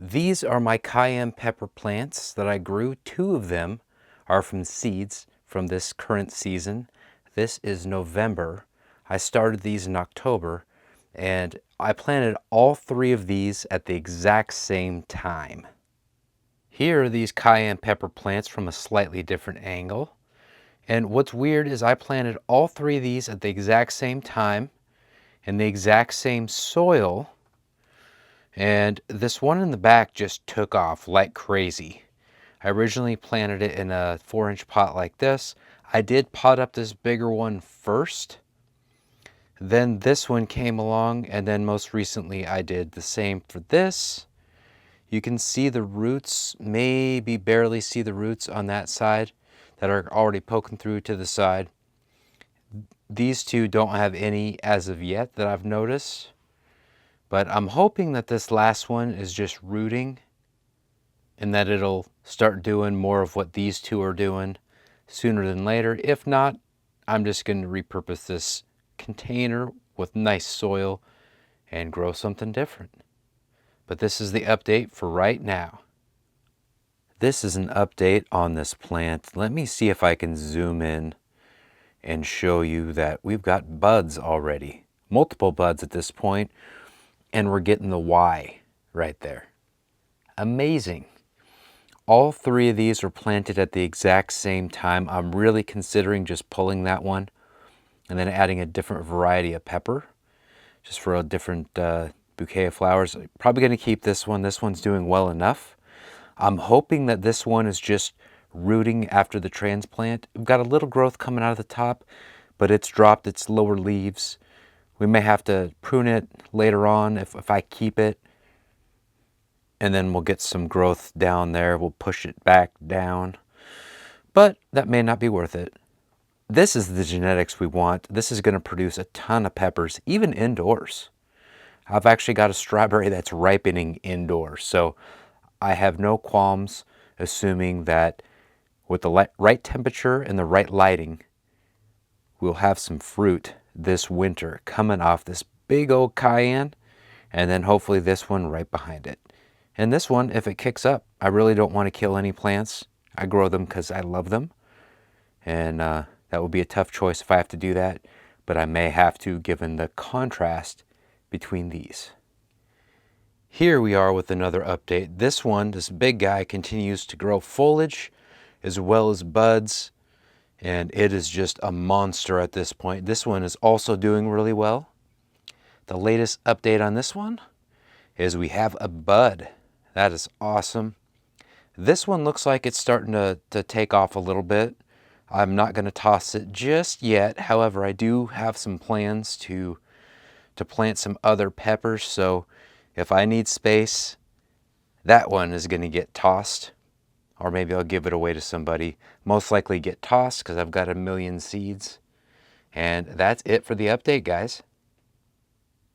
These are my cayenne pepper plants that I grew. Two of them are from seeds from this current season. This is November. I started these in October, and I planted all three of these at the exact same time. Here are these cayenne pepper plants from a slightly different angle. And what's weird is I planted all three of these at the exact same time in the exact same soil. And this one in the back just took off like crazy. I originally planted it in a 4-inch pot like this. I did pot up this bigger one first. Then this one came along, and then most recently I did the same for this. You can see the roots, maybe barely see the roots on that side that are already poking through to the side. These two don't have any as of yet that I've noticed. But I'm hoping that this last one is just rooting and that it'll start doing more of what these two are doing sooner than later. If not, I'm just going to repurpose this container with nice soil and grow something different. But this is the update for right now. This is an update on this plant. Let me see if I can zoom in and show you that we've got buds already. Multiple buds at this point. And we're getting the Y right there. Amazing. All three of these are planted at the exact same time. I'm really considering just pulling that one and then adding a different variety of pepper, just for a different bouquet of flowers. Probably going to keep this one. This one's doing well enough. I'm hoping that this one is just rooting after the transplant. We've got a little growth coming out of the top, but it's dropped its lower leaves. We may have to prune it later on if I keep it, and then we'll get some growth down there. We'll push it back down, but that may not be worth it. This is the genetics we want. This is going to produce a ton of peppers, even indoors. I've actually got a strawberry that's ripening indoors, so I have no qualms assuming that with the right temperature and the right lighting, we'll have some fruit this winter coming off this big old cayenne, and then hopefully this one right behind it. And this one, if it kicks up, I really don't want to kill any plants. I grow them because I love them, and that would be a tough choice if I have to do that, but I may have to given the contrast between these. Here we are with another update. This one, this big guy, continues to grow foliage as well as buds, and it is just a monster at this point. This one is also doing really well. The latest update on this one is we have a bud. That is awesome. This one looks like it's starting to take off a little bit. I'm not going to toss it just yet. However, I do have some plans to plant some other peppers. So if I need space, that one is going to get tossed. Or maybe I'll give it away to somebody. Most likely get tossed because I've got 1,000,000 seeds. And that's it for the update, guys.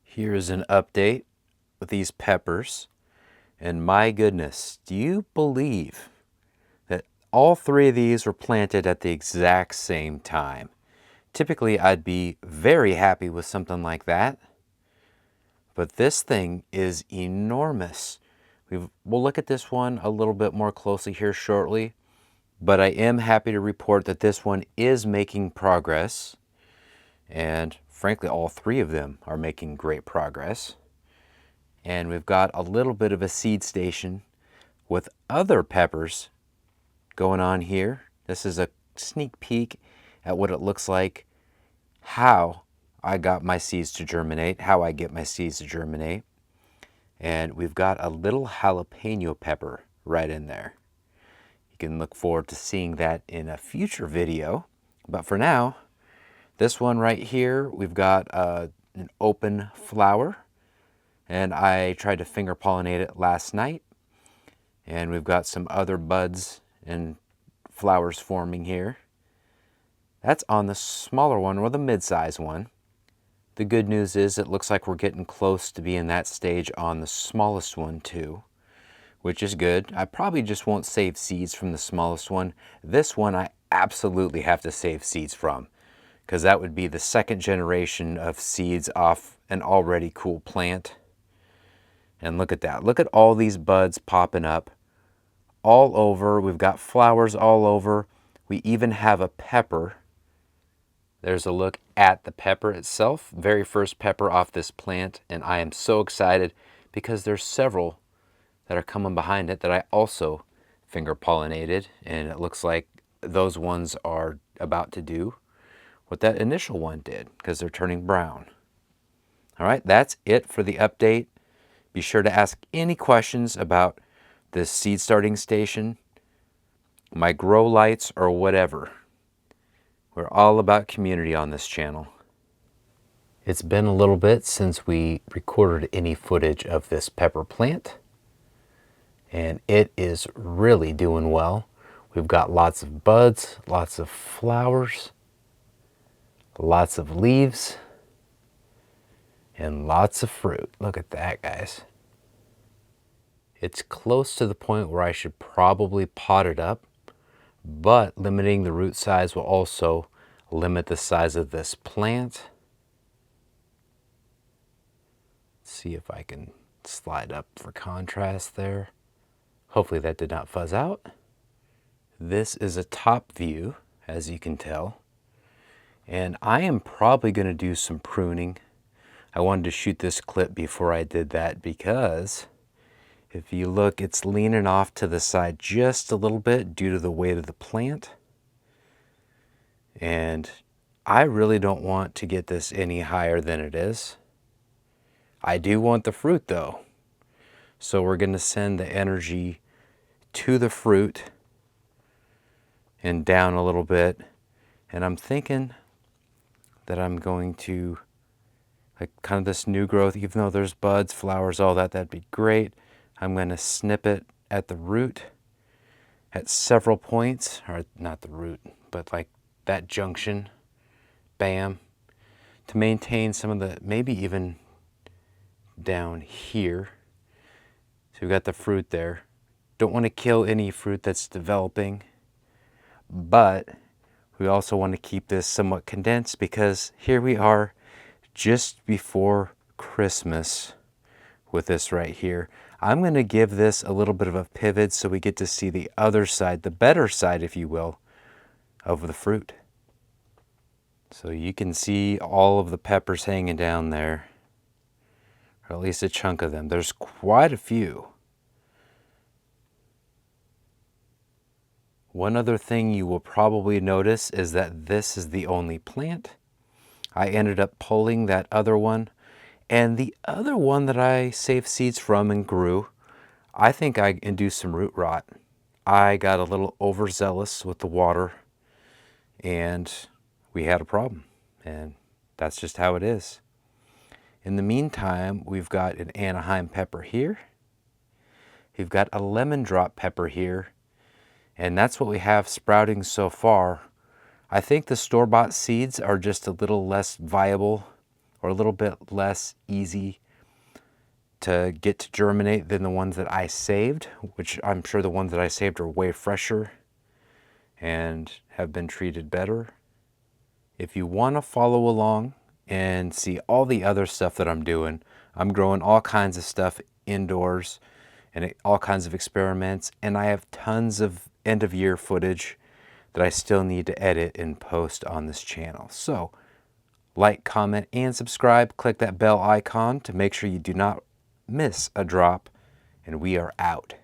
Here's an update with these peppers. And my goodness, do you believe that all three of these were planted at the exact same time? Typically, I'd be very happy with something like that. But this thing is enormous. We'll look at this one a little bit more closely here shortly, but I am happy to report that this one is making progress, and frankly all three of them are making great progress. And we've got a little bit of a seed station with other peppers going on here. This is a sneak peek at what it looks like, how I got my seeds to germinate, how I get my seeds to germinate. And we've got a little jalapeno pepper right in there. You can look forward to seeing that in a future video. But for now, this one right here, we've got an open flower. And I tried to finger pollinate it last night. And we've got some other buds and flowers forming here. That's on the smaller one, or the mid-size one. The good news is it looks like we're getting close to being that stage on the smallest one too, which is good. I probably just won't save seeds from the smallest one. This one I absolutely have to save seeds from, because that would be the second generation of seeds off an already cool plant. And look at that. Look at all these buds popping up all over. We've got flowers all over. We even have a pepper. There's a look at the pepper itself. Very first pepper off this plant. And I am so excited because there's several that are coming behind it that I also finger pollinated. And it looks like those ones are about to do what that initial one did because they're turning brown. All right, that's it for the update. Be sure to ask any questions about this seed starting station, my grow lights, or whatever. We're all about community on this channel. It's been a little bit since we recorded any footage of this pepper plant, and it is really doing well. We've got lots of buds, lots of flowers, lots of leaves, and lots of fruit. Look at that, guys. It's close to the point where I should probably pot it up, but limiting the root size will also limit the size of this plant. Let's see if I can slide up for contrast there. Hopefully that did not fuzz out. This is a top view, as you can tell, and I am probably going to do some pruning. I wanted to shoot this clip before I did that because if you look, it's leaning off to the side just a little bit due to the weight of the plant. And I really don't want to get this any higher than it is. I do want the fruit though. So we're going to send the energy to the fruit and down a little bit. And I'm thinking that I'm going to, like, kind of this new growth, even though there's buds, flowers, all that, that'd be great. I'm going to snip it at the root at several points, or not the root, but like that junction, bam, to maintain some of the, maybe even down here. So we've got the fruit there. Don't want to kill any fruit that's developing, but we also want to keep this somewhat condensed because here we are just before Christmas with this right here. I'm going to give this a little bit of a pivot so we get to see the other side, the better side, if you will, of the fruit. So you can see all of the peppers hanging down there, or at least a chunk of them. There's quite a few. One other thing you will probably notice is that this is the only plant. I ended up pulling that other one. And the other one that I saved seeds from and grew, I think I induced some root rot. I got a little overzealous with the water and we had a problem. And that's just how it is. In the meantime, we've got an Anaheim pepper here. We've got a lemon drop pepper here. And that's what we have sprouting so far. I think the store-bought seeds are just a little less viable or a little bit less easy to get to germinate than the ones that I saved, which I'm sure the ones that I saved are way fresher and have been treated better. If you want to follow along and see all the other stuff that I'm doing, I'm growing all kinds of stuff indoors and all kinds of experiments, and I have tons of end of year footage that I still need to edit and post on this channel. So like, comment, and subscribe. Click that bell icon to make sure you do not miss a drop, and we are out.